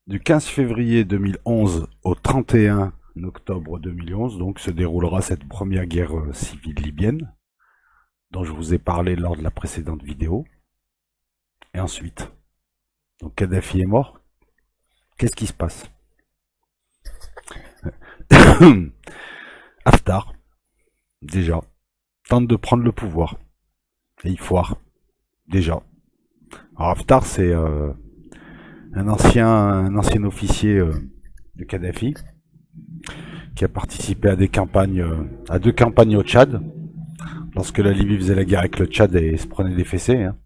Du 15 février 2011 au 31 octobre 2011, donc, se déroulera cette première guerre civile libyenne, dont je vous ai parlé lors de la précédente vidéo. Et ensuite, donc Kadhafi est mort. Qu'est-ce qui se passe? Haftar, déjà, tente de prendre le pouvoir. Et il foire, déjà. Alors Haftar, c'est un ancien officier de Kadhafi, qui a participé à des campagnes, à deux campagnes au Tchad, lorsque la Libye faisait la guerre avec le Tchad et se prenait des fessées, hein.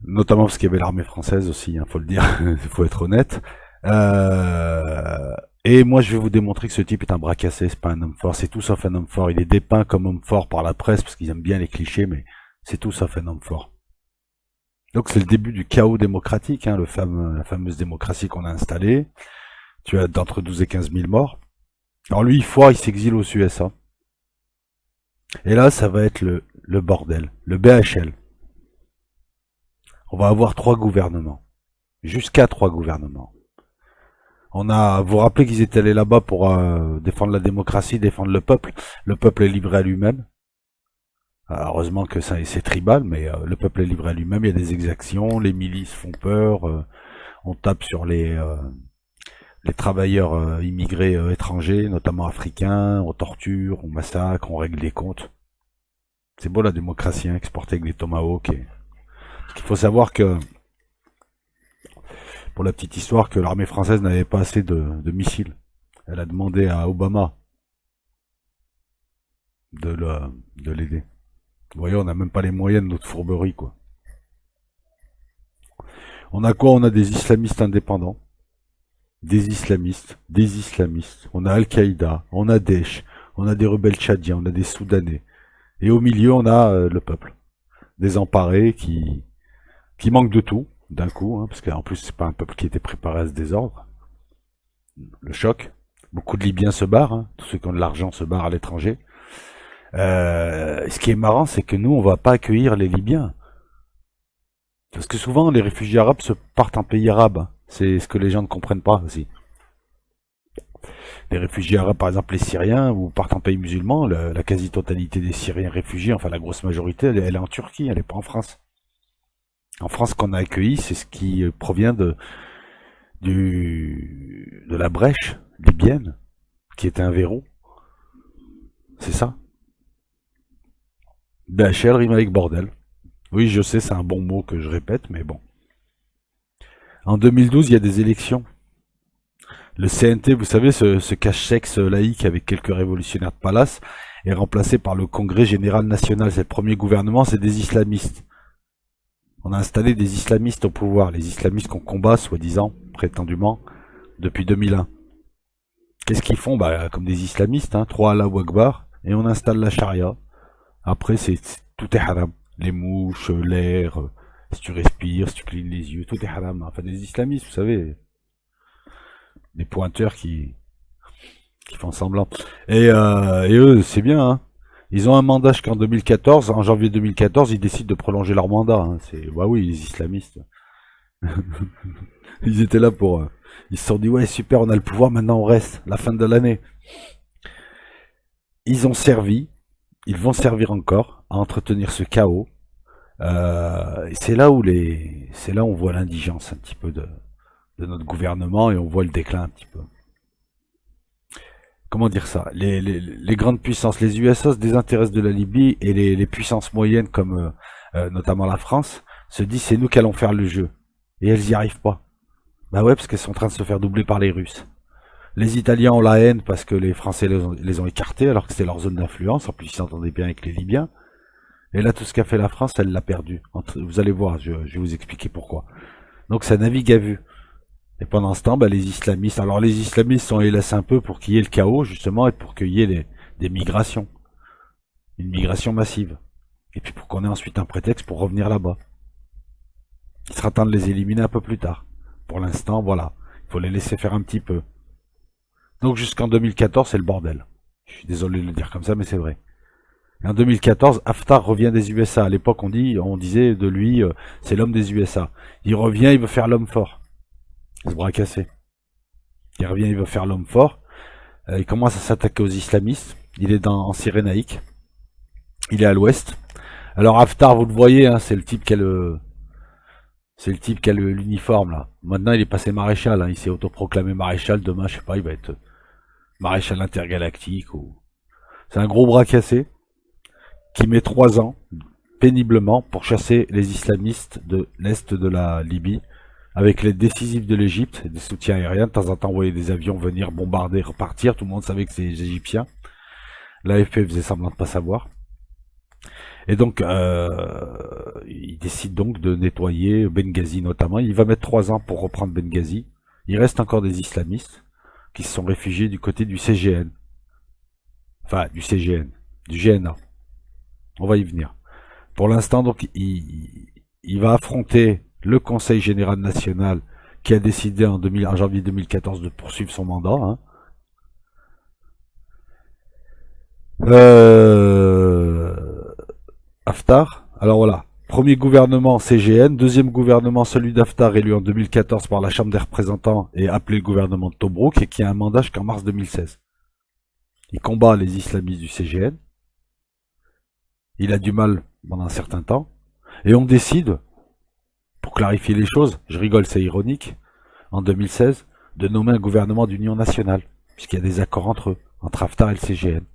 Notamment parce qu'il y avait l'armée française aussi, hein, faut le dire, il faut être honnête. Et moi, je vais vous démontrer que ce type est un bras cassé, c'est pas un homme fort, c'est tout sauf un homme fort. Il est dépeint comme homme fort par la presse parce qu'ils aiment bien les clichés, mais c'est tout sauf un homme fort. Donc c'est le début du chaos démocratique, hein, la fameuse démocratie qu'on a installée. Tu as d'entre 12 et 15 000 morts. Alors lui, il foire, il s'exile aux USA. Et là, ça va être le bordel, le BHL. On va avoir 3 gouvernements. Jusqu'à 3 gouvernements. Vous vous rappelez qu'ils étaient allés là-bas pour défendre la démocratie, défendre le peuple. Le peuple est livré à lui-même. Heureusement que ça c'est tribal, mais le peuple est livré à lui-même. Il y a des exactions, les milices font peur. On tape sur les travailleurs immigrés étrangers, notamment africains. On torture, on massacre, on règle les comptes. C'est beau la démocratie, hein, exportée avec des tomahawks. Parce qu'il faut savoir que, pour la petite histoire, que l'armée française n'avait pas assez de missiles. Elle a demandé à Obama de l'aider. Vous voyez, on n'a même pas les moyens de notre fourberie, quoi. On a quoi? On a des islamistes indépendants. Des islamistes. On a Al-Qaïda, on a Daesh, on a des rebelles tchadiens, on a des Soudanais. Et au milieu, on a le peuple. Désemparé qui manque de tout, d'un coup, hein, parce qu'en plus, c'est pas un peuple qui était préparé à ce désordre. Le choc. Beaucoup de Libyens se barrent, hein. Tous ceux qui ont de l'argent se barrent à l'étranger. Ce qui est marrant, c'est que nous, on va pas accueillir les Libyens. Parce que souvent, les réfugiés arabes se partent en pays arabe, hein. C'est ce que les gens ne comprennent pas aussi. Les réfugiés arabes, par exemple les Syriens, ou partent en pays musulman, la quasi-totalité des Syriens réfugiés, enfin la grosse majorité, elle est en Turquie, elle est pas en France. En France, qu'on a accueilli, c'est ce qui provient de la brèche libyenne, qui était un verrou. C'est ça. BHL rime avec bordel. Oui, je sais, c'est un bon mot que je répète, mais bon. En 2012, il y a des élections. Le CNT, vous savez, ce cache-sexe laïque avec quelques révolutionnaires de palace, est remplacé par le Congrès Général National. C'est le premier gouvernement, c'est des islamistes. On a installé des islamistes au pouvoir, les islamistes qu'on combat, soi-disant, prétendument, depuis 2001. Qu'est-ce qu'ils font? Bah, comme des islamistes, hein, 3 Allahu Akbar, et on installe la charia. Après, tout est haram. Les mouches, l'air, si tu respires, si tu clignes les yeux, tout est haram. Enfin, des islamistes, vous savez, des pointeurs qui font semblant. Et eux, c'est bien, hein. Ils ont un mandat jusqu'en 2014. En janvier 2014, ils décident de prolonger leur mandat, hein. Bah oui, les islamistes. Ils étaient là pour... ils se sont dit, ouais, super, on a le pouvoir, maintenant on reste, la fin de l'année. Ils ont servi, ils vont servir encore à entretenir ce chaos. C'est là où on voit l'indigence un petit peu de notre gouvernement et on voit le déclin un petit peu. Comment dire ça? Les grandes puissances, les USA se désintéressent de la Libye et les puissances moyennes comme notamment la France se disent c'est nous qui allons faire le jeu. Et elles y arrivent pas. Bah ouais, parce qu'elles sont en train de se faire doubler par les Russes. Les Italiens ont la haine parce que les Français les ont écartés alors que c'était leur zone d'influence. En plus, ils s'entendaient bien avec les Libyens. Et là, tout ce qu'a fait la France, elle l'a perdu. Vous allez voir, je vais vous expliquer pourquoi. Donc ça navigue à vue. Et pendant ce temps, bah, les islamistes... Alors les islamistes, on les laisse un peu pour qu'il y ait le chaos, justement, et pour qu'il y ait des migrations. Une migration massive. Et puis pour qu'on ait ensuite un prétexte pour revenir là-bas. Il sera temps de les éliminer un peu plus tard. Pour l'instant, voilà. Il faut les laisser faire un petit peu. Donc jusqu'en 2014, c'est le bordel. Je suis désolé de le dire comme ça, mais c'est vrai. Et en 2014, Haftar revient des USA. À l'époque, on disait de lui, c'est l'homme des USA. Il revient, il veut faire l'homme fort. ce bras cassé. Il revient, il veut faire l'homme fort. Il commence à s'attaquer aux islamistes. Il est en Cyrénaïque. Il est à l'ouest. Alors Haftar, vous le voyez, hein, c'est le type qui a l'uniforme là. Maintenant, il est passé maréchal. Hein, il s'est autoproclamé maréchal. Demain, je sais pas, il va être maréchal intergalactique ou. C'est un gros bras cassé qui met 3 ans péniblement pour chasser les islamistes de l'est de la Libye, avec l'aide décisive de l'Égypte et des soutiens aériens. De temps en temps, on voyait des avions venir bombarder, repartir. Tout le monde savait que c'était les Égyptiens. L'AFP faisait semblant de pas savoir. Et donc, il décide donc de nettoyer Benghazi notamment. Il va mettre 3 ans pour reprendre Benghazi. Il reste encore des islamistes qui se sont réfugiés du côté du CGN. Enfin, du CGN, du GNA. On va y venir. Pour l'instant, donc, il va affronter le Conseil général national qui a décidé en janvier 2014 de poursuivre son mandat. Hein. Haftar. Alors voilà. Premier gouvernement CGN, deuxième gouvernement celui d'Haftar élu en 2014 par la Chambre des représentants et appelé le gouvernement de Tobrouk et qui a un mandat jusqu'en mars 2016. Il combat les islamistes du CGN. Il a du mal pendant un certain temps. Et on décide, pour clarifier les choses, je rigole, c'est ironique, en 2016, de nommer un gouvernement d'union nationale, puisqu'il y a des accords entre eux, entre Haftar et le CGN.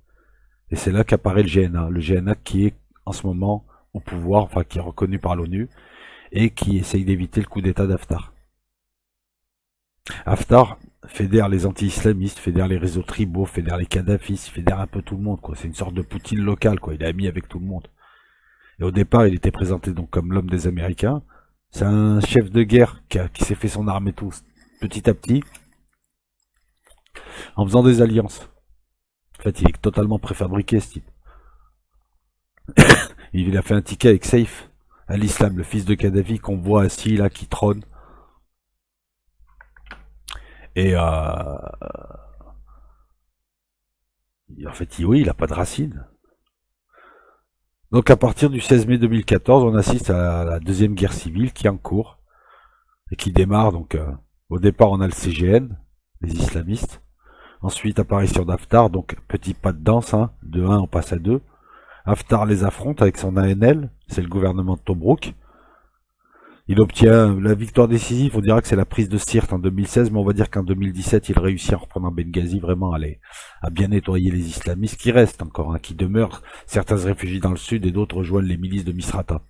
Et c'est là qu'apparaît le GNA qui est en ce moment au pouvoir, enfin qui est reconnu par l'ONU, et qui essaye d'éviter le coup d'état d'Haftar. Haftar fédère les anti-islamistes, fédère les réseaux tribaux, fédère les kadhafistes, fédère un peu tout le monde, quoi. C'est une sorte de Poutine local, quoi. Il est ami avec tout le monde. Et au départ, il était présenté donc comme l'homme des Américains. C'est un chef de guerre qui s'est fait son armée tout petit à petit, en faisant des alliances. En fait, il est totalement préfabriqué, ce type. Il a fait un ticket avec Saif al-Islam, le fils de Kadhafi qu'on voit assis là, qui trône. Et en fait, oui, il a pas de racines. Donc à partir du 16 mai 2014, on assiste à la deuxième guerre civile qui est en cours et qui démarre. Donc au départ, on a le CGN, les islamistes. Ensuite, apparition d'Haftar, donc petit pas de danse, hein, de 1 on passe à 2. Haftar les affronte avec son ANL, c'est le gouvernement de Tobrouk. Il obtient la victoire décisive, on dira que c'est la prise de Sirte en 2016, mais on va dire qu'en 2017, il réussit à reprendre Benghazi, vraiment à bien nettoyer les islamistes qui restent encore, hein, qui demeurent. Certains se réfugient dans le sud et d'autres rejoignent les milices de Misrata.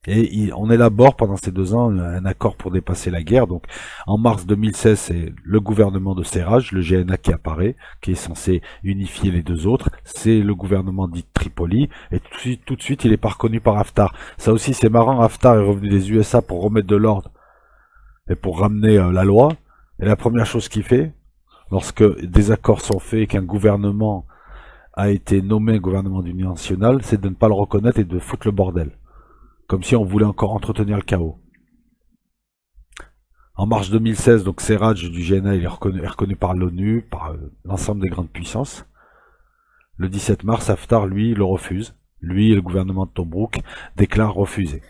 Et on élabore pendant ces 2 ans un accord pour dépasser la guerre. Donc en mars 2016, c'est le gouvernement de Serraj, le GNA qui apparaît, qui est censé unifier les deux autres. C'est le gouvernement dit Tripoli. Et tout de suite, il est pas reconnu par Haftar. Ça aussi, c'est marrant. Haftar est revenu des USA pour remettre de l'ordre et pour ramener la loi. Et la première chose qu'il fait, lorsque des accords sont faits et qu'un gouvernement a été nommé gouvernement d'union nationale, c'est de ne pas le reconnaître et de foutre le bordel. Comme si on voulait encore entretenir le chaos. En mars 2016, donc Serraj du GNA il est reconnu par l'ONU, par l'ensemble des grandes puissances. Le 17 mars, Haftar, lui, le refuse. Lui et le gouvernement de Tobrouk déclarent refuser.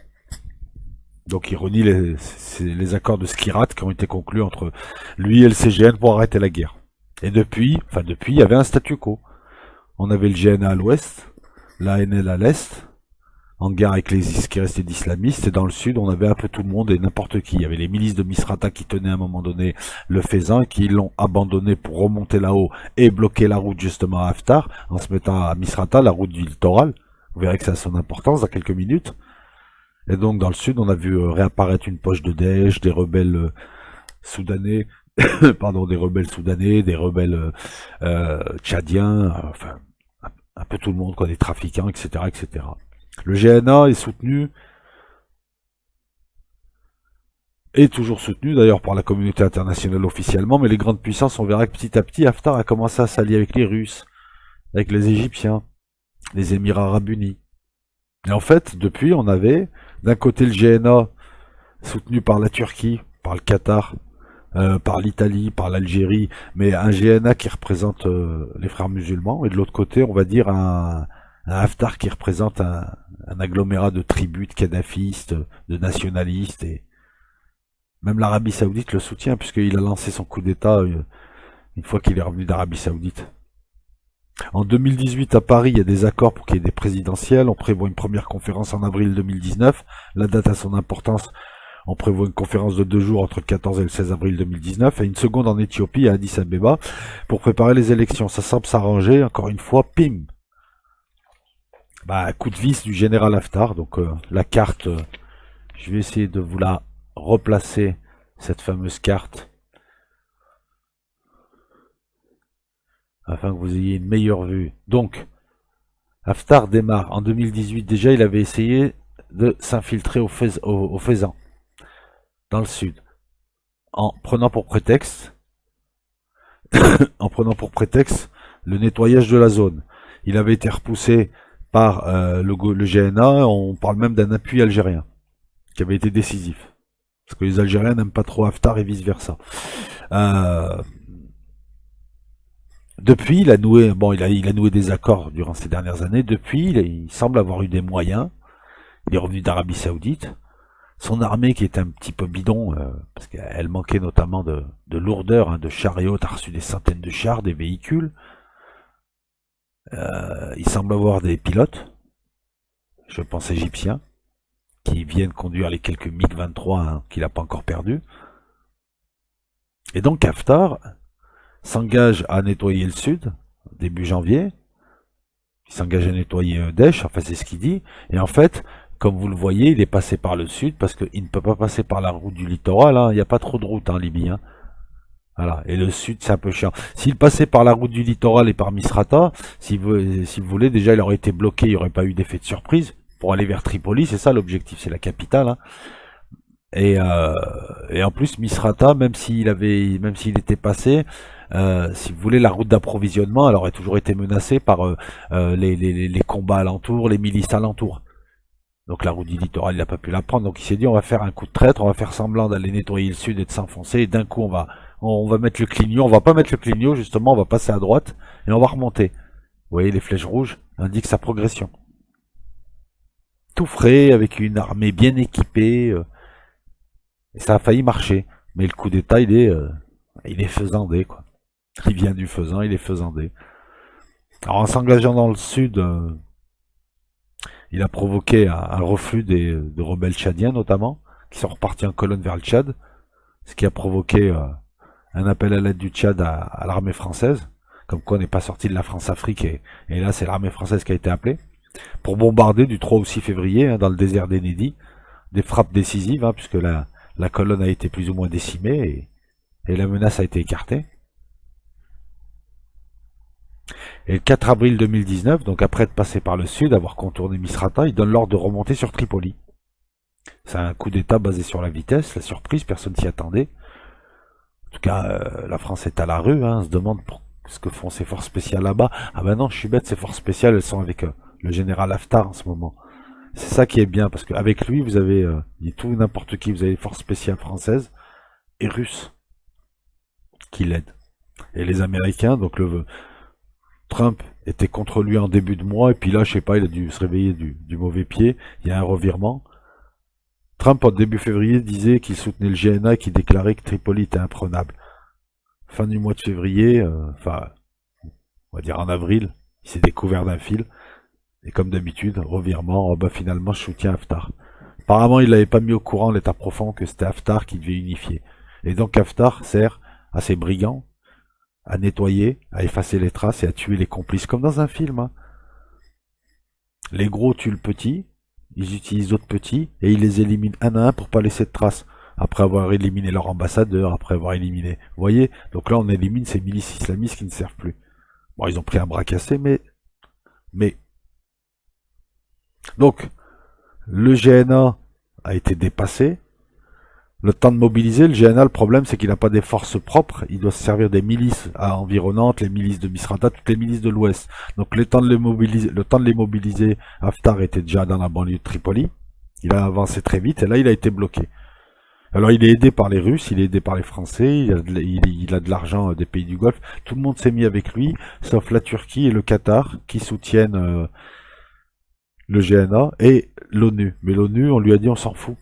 Donc il renie les accords de Skirat qui ont été conclus entre lui et le CGN pour arrêter la guerre. Et depuis, il y avait un statu quo. On avait le GNA à l'ouest, l'ANL à l'est, en guerre avec ce qui restait d'islamistes, et dans le sud, on avait un peu tout le monde et n'importe qui. Il y avait les milices de Misrata qui tenaient à un moment donné le Faisan, qui l'ont abandonné pour remonter là-haut et bloquer la route justement à Haftar, en se mettant à Misrata, la route du littoral. Vous verrez que ça a son importance dans quelques minutes. Et donc dans le sud, on a vu réapparaître une poche de Daesh, des rebelles soudanais, des rebelles soudanais, des rebelles tchadiens, enfin un peu tout le monde, quoi, des trafiquants, etc., etc. Le GNA est soutenu, est toujours soutenu d'ailleurs par la communauté internationale officiellement, mais les grandes puissances, on verra que petit à petit, Haftar a commencé à s'allier avec les Russes, avec les Égyptiens, les Émirats Arabes Unis. Et en fait, depuis, on avait d'un côté le GNA soutenu par la Turquie, par le Qatar, par l'Italie, par l'Algérie, mais un GNA qui représente les frères musulmans, et de l'autre côté, on va dire un Haftar qui représente un agglomérat de tribus, de kadhafistes, de nationalistes Même l'Arabie Saoudite le soutient, puisqu'il a lancé son coup d'État une fois qu'il est revenu d'Arabie Saoudite. En 2018, à Paris, il y a des accords pour qu'il y ait des présidentielles. On prévoit une première conférence en avril 2019. La date a son importance. On prévoit une conférence de 2 jours entre le 14 et le 16 avril 2019 et une seconde en Éthiopie, à Addis Abeba, pour préparer les élections. Ça semble s'arranger. Encore une fois, pim. Bah, coup de vis du général Haftar. Donc la carte, je vais essayer de vous la replacer, cette fameuse carte, afin que vous ayez une meilleure vue. Donc, Haftar démarre en 2018. Déjà, il avait essayé de s'infiltrer au Fezzan, dans le sud, en prenant pour prétexte, le nettoyage de la zone. Il avait été repoussé par le GNA. On parle même d'un appui algérien qui avait été décisif, parce que les Algériens n'aiment pas trop Haftar et vice versa. Depuis, il a noué des accords durant ces dernières années. Depuis, il semble avoir eu des moyens. Il est revenu d'Arabie Saoudite. Son armée, qui était un petit peu bidon, parce qu'elle manquait notamment de lourdeur, de chariots, a reçu des centaines de chars, des véhicules. Il semble avoir des pilotes, je pense égyptiens, qui viennent conduire les quelques MiG-23 qu'il n'a pas encore perdus. Et donc Haftar s'engage à nettoyer le sud, début janvier. Il s'engage à nettoyer Daesh, enfin c'est ce qu'il dit. Et en fait, comme vous le voyez, il est passé par le sud, parce qu'il ne peut pas passer par la route du littoral, hein. Il n'y a pas trop de route en Libye, hein. Voilà. Et le sud, c'est un peu chiant. S'il passait par la route du littoral et par Misrata, si vous voulez, déjà il aurait été bloqué, il n'y aurait pas eu d'effet de surprise pour aller vers Tripoli. C'est ça l'objectif, c'est la capitale, hein. Et en plus, Misrata, même s'il était passé, si vous voulez, la route d'approvisionnement, elle aurait toujours été menacée par les combats alentours, les milices alentours. Donc la route du littoral, il n'a pas pu la prendre. Donc il s'est dit, on va faire un coup de traître, on va faire semblant d'aller nettoyer le sud et de s'enfoncer. Et d'un coup, on va mettre le clignot. On va pas mettre le clignot, justement, on va passer à droite et on va remonter. Vous voyez, les flèches rouges indiquent sa progression. Tout frais, avec une armée bien équipée. Et ça a failli marcher. Mais le coup d'état, il est faisandé, quoi. Il vient du faisan, il est faisandé. Alors en s'engageant dans le sud, il a provoqué un reflux de rebelles tchadiens notamment, qui sont repartis en colonne vers le Tchad, ce qui a provoqué un appel à l'aide du Tchad à l'armée française, comme quoi on n'est pas sorti de la France-Afrique, et là c'est l'armée française qui a été appelée, pour bombarder du 3 au 6 février, hein, dans le désert d'Enedi, des frappes décisives, hein, puisque la colonne a été plus ou moins décimée, et la menace a été écartée. Et le 4 avril 2019, donc après être passé par le sud, avoir contourné Misrata, il donne l'ordre de remonter sur Tripoli. C'est un coup d'état basé sur la vitesse, la surprise, personne s'y attendait. En tout cas, la France est à la rue, hein, on se demande ce que font ces forces spéciales là-bas. Ah ben non, je suis bête, ces forces spéciales, elles sont avec le général Haftar en ce moment. C'est ça qui est bien, parce qu'avec lui, vous avez tout n'importe qui, vous avez les forces spéciales françaises et russes qui l'aident. Et les Américains, donc Trump était contre lui en début de mois, et puis là, je sais pas, il a dû se réveiller du mauvais pied, il y a un revirement. Trump, en début février, disait qu'il soutenait le GNA et qu'il déclarait que Tripoli était imprenable. Fin du mois de février, enfin, on va dire en avril, il s'est découvert d'un fil, et comme d'habitude, revirement, oh bah finalement, je soutiens Haftar. Apparemment, il n'avait pas mis au courant l'état profond que c'était Haftar qui devait unifier. Et donc Haftar sert à ses brigands à nettoyer, à effacer les traces et à tuer les complices, comme dans un film, hein. Les gros tuent le petit, ils utilisent d'autres petits, et ils les éliminent un à un pour pas laisser de traces. Après avoir éliminé leur ambassadeur, après avoir éliminé... Vous voyez, donc là on élimine ces milices islamistes qui ne servent plus. Bon, ils ont pris un bras cassé, mais... Donc, le GNA a été dépassé. Le temps de mobiliser, le GNA, le problème, c'est qu'il n'a pas des forces propres. Il doit se servir des milices environnantes, les milices de Misrata, toutes les milices de l'Ouest. Donc, le temps de les mobiliser, Haftar était déjà dans la banlieue de Tripoli. Il a avancé très vite, et là, il a été bloqué. Alors, il est aidé par les Russes, il est aidé par les Français, il a de l'argent des pays du Golfe. Tout le monde s'est mis avec lui, sauf la Turquie et le Qatar, qui soutiennent le GNA et l'ONU. Mais l'ONU, on lui a dit, on s'en fout.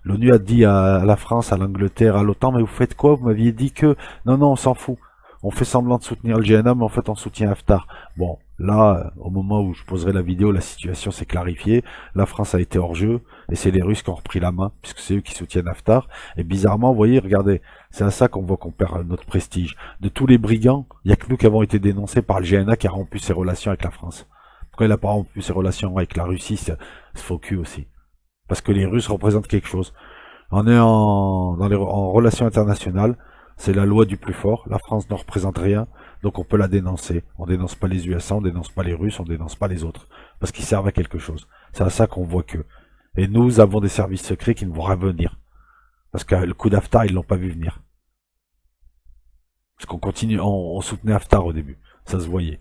L'ONU a dit à la France, à l'Angleterre, à l'OTAN, mais vous faites quoi? Vous m'aviez dit que... Non, non, on s'en fout. On fait semblant de soutenir le GNA, mais en fait on soutient Haftar. Bon, là, au moment où je poserai la vidéo, la situation s'est clarifiée. La France a été hors jeu, et c'est les Russes qui ont repris la main, puisque c'est eux qui soutiennent Haftar. Et bizarrement, vous voyez, regardez, c'est à ça qu'on voit qu'on perd notre prestige. De tous les brigands, il n'y a que nous qui avons été dénoncés par le GNA qui a rompu ses relations avec la France. Pourquoi il n'a pas rompu ses relations avec la Russie, c'est faux cul aussi. Parce que les Russes représentent quelque chose. On est en relations internationales, c'est la loi du plus fort, la France ne représente rien, donc on peut la dénoncer. On dénonce pas les USA, on dénonce pas les Russes, on dénonce pas les autres, parce qu'ils servent à quelque chose. C'est à ça qu'on voit que. Et nous avons des services secrets qui ne vont rien venir. Parce que le coup d'Haftar, ils l'ont pas vu venir. Parce qu'on continue, on soutenait Haftar au début, ça se voyait.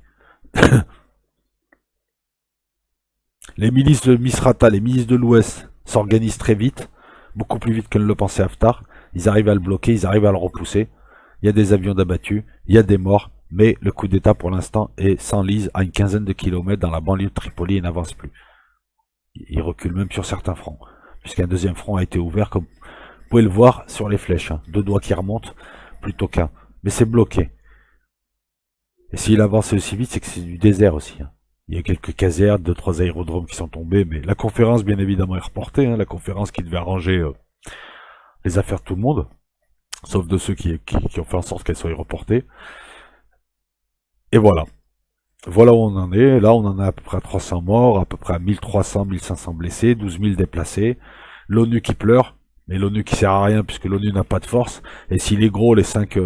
Les milices de Misrata, les milices de l'Ouest s'organisent très vite, beaucoup plus vite que ne le pensait Haftar. Ils arrivent à le bloquer, ils arrivent à le repousser. Il y a des avions d'abattus, il y a des morts, mais le coup d'État pour l'instant s'enlise à une quinzaine de kilomètres dans la banlieue de Tripoli et n'avance plus. Il recule même sur certains fronts, puisqu'un deuxième front a été ouvert, comme vous pouvez le voir sur les flèches. Hein. Deux doigts qui remontent, plutôt qu'un. Mais c'est bloqué. Et s'il avance aussi vite, c'est que c'est du désert aussi. Hein. Il y a quelques casernes, 2-3 aérodromes qui sont tombés, mais la conférence, bien évidemment, est reportée. Hein, la conférence qui devait arranger les affaires de tout le monde, sauf de ceux qui ont fait en sorte qu'elles soient reportées. Et voilà. Voilà où on en est. Là, on en a à peu près à 300 morts, à peu près à 1300, 1500 blessés, 12 000 déplacés. L'ONU qui pleure, mais l'ONU qui sert à rien puisque l'ONU n'a pas de force. Et si les gros, les cinq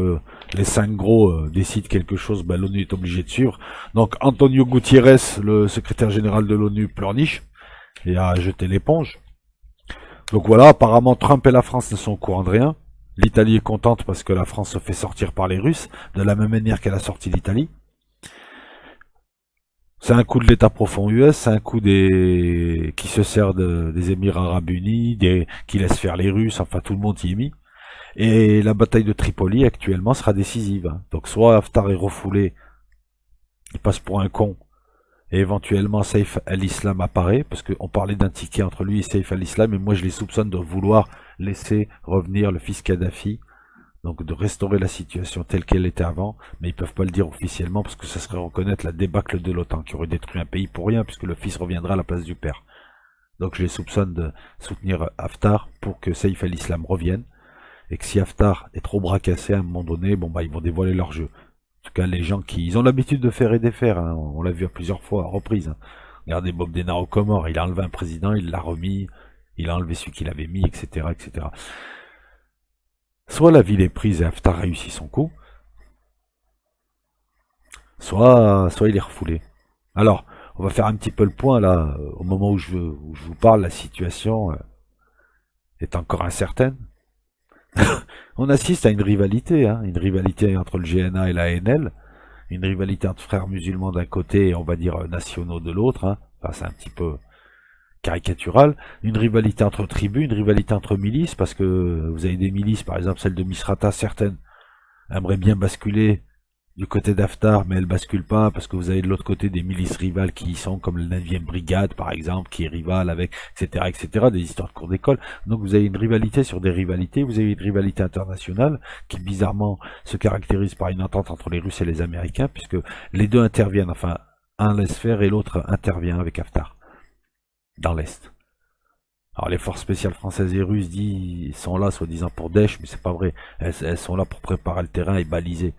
gros décident quelque chose, ben, l'ONU est obligé de suivre. Donc Antonio Gutiérrez, le secrétaire général de l'ONU, pleurniche et a jeté l'éponge. Donc voilà, apparemment Trump et la France ne sont au courant de rien. L'Italie est contente parce que la France se fait sortir par les Russes, de la même manière qu'elle a sorti l'Italie. C'est un coup de l'État profond US, c'est un coup qui se sert des Émirats Arabes Unis, qui laisse faire les Russes, enfin tout le monde y est mis. Et la bataille de Tripoli actuellement sera décisive. Hein. Donc soit Haftar est refoulé, il passe pour un con, et éventuellement Saif al-Islam apparaît, parce qu'on parlait d'un ticket entre lui et Saif al-Islam, et moi je les soupçonne de vouloir laisser revenir le fils Kadhafi, donc de restaurer la situation telle qu'elle était avant, mais ils peuvent pas le dire officiellement, parce que ça serait reconnaître la débâcle de l'OTAN, qui aurait détruit un pays pour rien, puisque le fils reviendra à la place du père. Donc je les soupçonne de soutenir Haftar pour que Saif al-Islam revienne, et que si Haftar est trop bras cassé à un moment donné, bon bah ils vont dévoiler leur jeu. En tout cas, les gens ils ont l'habitude de faire et défaire, hein. On l'a vu à plusieurs fois, à reprises. Hein. Regardez Bob Denard aux Comores, il a enlevé un président, il l'a remis, il a enlevé celui qu'il avait mis, etc., etc. Soit la ville est prise et Haftar réussit son coup, soit il est refoulé. Alors, on va faire un petit peu le point là, au moment où je vous parle, la situation est encore incertaine. On assiste à une rivalité entre le GNA et la NL, une rivalité entre frères musulmans d'un côté et on va dire nationaux de l'autre, hein. Enfin, c'est un petit peu caricatural, une rivalité entre tribus, une rivalité entre milices, parce que vous avez des milices, par exemple celle de Misrata, certaines aimeraient bien basculer du côté d'Haftar, mais elles basculent pas, parce que vous avez de l'autre côté des milices rivales qui y sont, comme la 9e brigade, par exemple, qui est rivale avec, etc., etc., des histoires de cours d'école. Donc vous avez une rivalité sur des rivalités, vous avez une rivalité internationale, qui bizarrement se caractérise par une entente entre les Russes et les Américains, puisque les deux interviennent, enfin, un laisse faire et l'autre intervient avec Haftar, dans l'Est. Alors les forces spéciales françaises et russes sont là soi-disant pour Daesh, mais c'est pas vrai. Elles sont là pour préparer le terrain et baliser.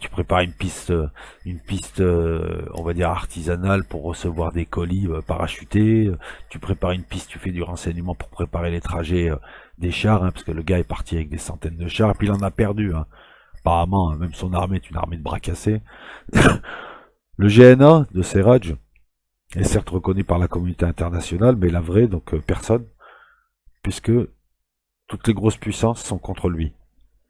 Tu prépares une piste, on va dire artisanale pour recevoir des colis parachutés. Tu prépares une piste, tu fais du renseignement pour préparer les trajets des chars, hein, parce que le gars est parti avec des centaines de chars, puis il en a perdu. Hein. Apparemment, même son armée est une armée de bras cassés. Le GNA de Serraj est certes reconnu par la communauté internationale, mais la vraie, donc personne, puisque toutes les grosses puissances sont contre lui.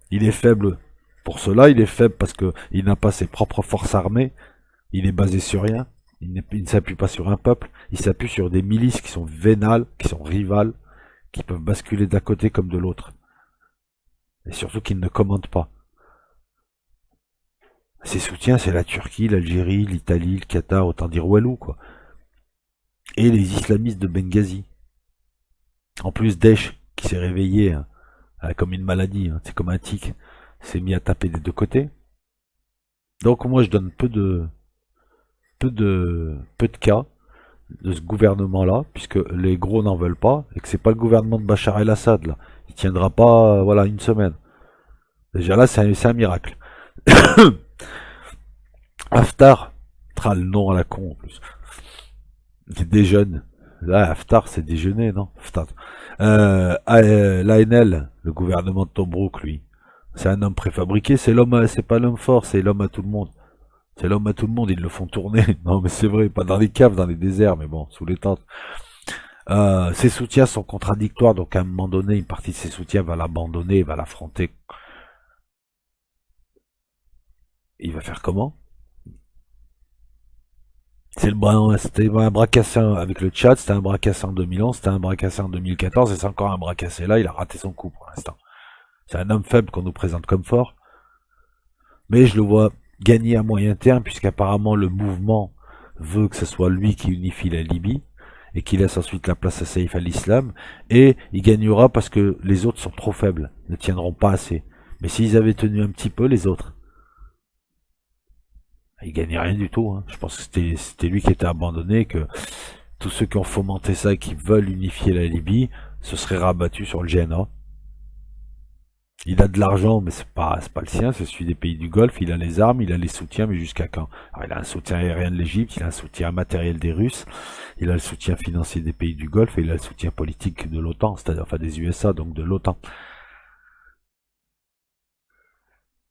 Il est faible. Pour cela, il est faible parce qu'il n'a pas ses propres forces armées, il est basé sur rien, il ne s'appuie pas sur un peuple, il s'appuie sur des milices qui sont vénales, qui sont rivales, qui peuvent basculer d'un côté comme de l'autre. Et surtout qu'il ne commande pas. Ses soutiens, c'est la Turquie, l'Algérie, l'Italie, le Qatar, autant dire Walou, quoi. Et les islamistes de Benghazi. En plus, Daesh, qui s'est réveillé hein, comme une maladie, hein, c'est comme un tic, s'est mis à taper des deux côtés. Donc moi, je donne peu de cas de ce gouvernement-là, puisque les gros n'en veulent pas, et que c'est pas le gouvernement de Bachar el-Assad, là. Il tiendra pas, voilà, une semaine. Déjà là, c'est un miracle. Haftar, le nom à la con en plus. C'est des jeunes. Là, Haftar, c'est déjeuner, non Haftar. L'ANL, le gouvernement de Tobruk, lui, c'est un homme préfabriqué. C'est l'homme, c'est pas l'homme fort, c'est l'homme à tout le monde. C'est l'homme à tout le monde. Ils le font tourner. Non, mais c'est vrai, pas dans les caves, dans les déserts, mais bon, sous les tentes. Ses soutiens sont contradictoires, donc à un moment donné, une partie de ses soutiens va l'abandonner, va l'affronter. Il va faire comment? C'était un bras cassé avec le Tchad, c'était un bras cassé en 2011, c'était un bras cassé en 2014, et c'est encore un bras cassé là, il a raté son coup pour l'instant. C'est un homme faible qu'on nous présente comme fort, mais je le vois gagner à moyen terme, puisqu'apparemment le mouvement veut que ce soit lui qui unifie la Libye, et qui laisse ensuite la place à Saïf al-Islam, et il gagnera parce que les autres sont trop faibles, ne tiendront pas assez. Mais s'ils avaient tenu un petit peu les autres, il gagnait rien du tout. Hein. Je pense que c'était lui qui était abandonné, que tous ceux qui ont fomenté ça et qui veulent unifier la Libye se seraient rabattus sur le GNA. Il a de l'argent, mais c'est pas le sien, c'est celui des pays du Golfe. Il a les armes, il a les soutiens, mais jusqu'à quand? Alors, il a un soutien aérien de l'Égypte, il a un soutien matériel des Russes, il a le soutien financier des pays du Golfe et il a le soutien politique de l'OTAN, c'est-à-dire enfin des USA, donc de l'OTAN.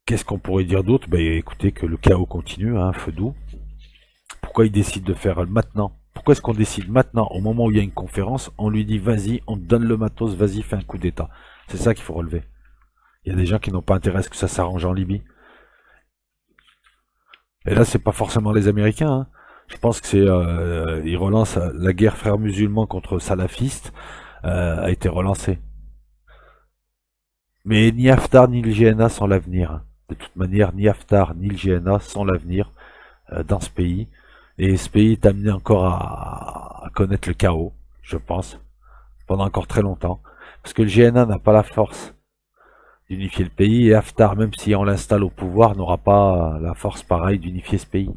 Qu'est-ce qu'on pourrait dire d'autre? Ben écoutez que le chaos continue, hein, feu doux. Pourquoi il décide de faire maintenant? Pourquoi est-ce qu'on décide maintenant, au moment où il y a une conférence, on lui dit vas-y, on te donne le matos, vas-y, fais un coup d'état. C'est ça qu'il faut relever. Il y a des gens qui n'ont pas intérêt à ce que ça s'arrange en Libye. Et là, c'est pas forcément les Américains. Hein. Je pense que ils relancent la guerre frères musulmans contre salafistes a été relancée. Mais ni Haftar ni le GNA sont l'avenir. Hein. De toute manière, ni Haftar ni le GNA sont l'avenir dans ce pays. Et ce pays est amené encore à connaître le chaos, je pense, pendant encore très longtemps. Parce que le GNA n'a pas la force d'unifier le pays, et Haftar, même si on l'installe au pouvoir, n'aura pas la force pareille d'unifier ce pays.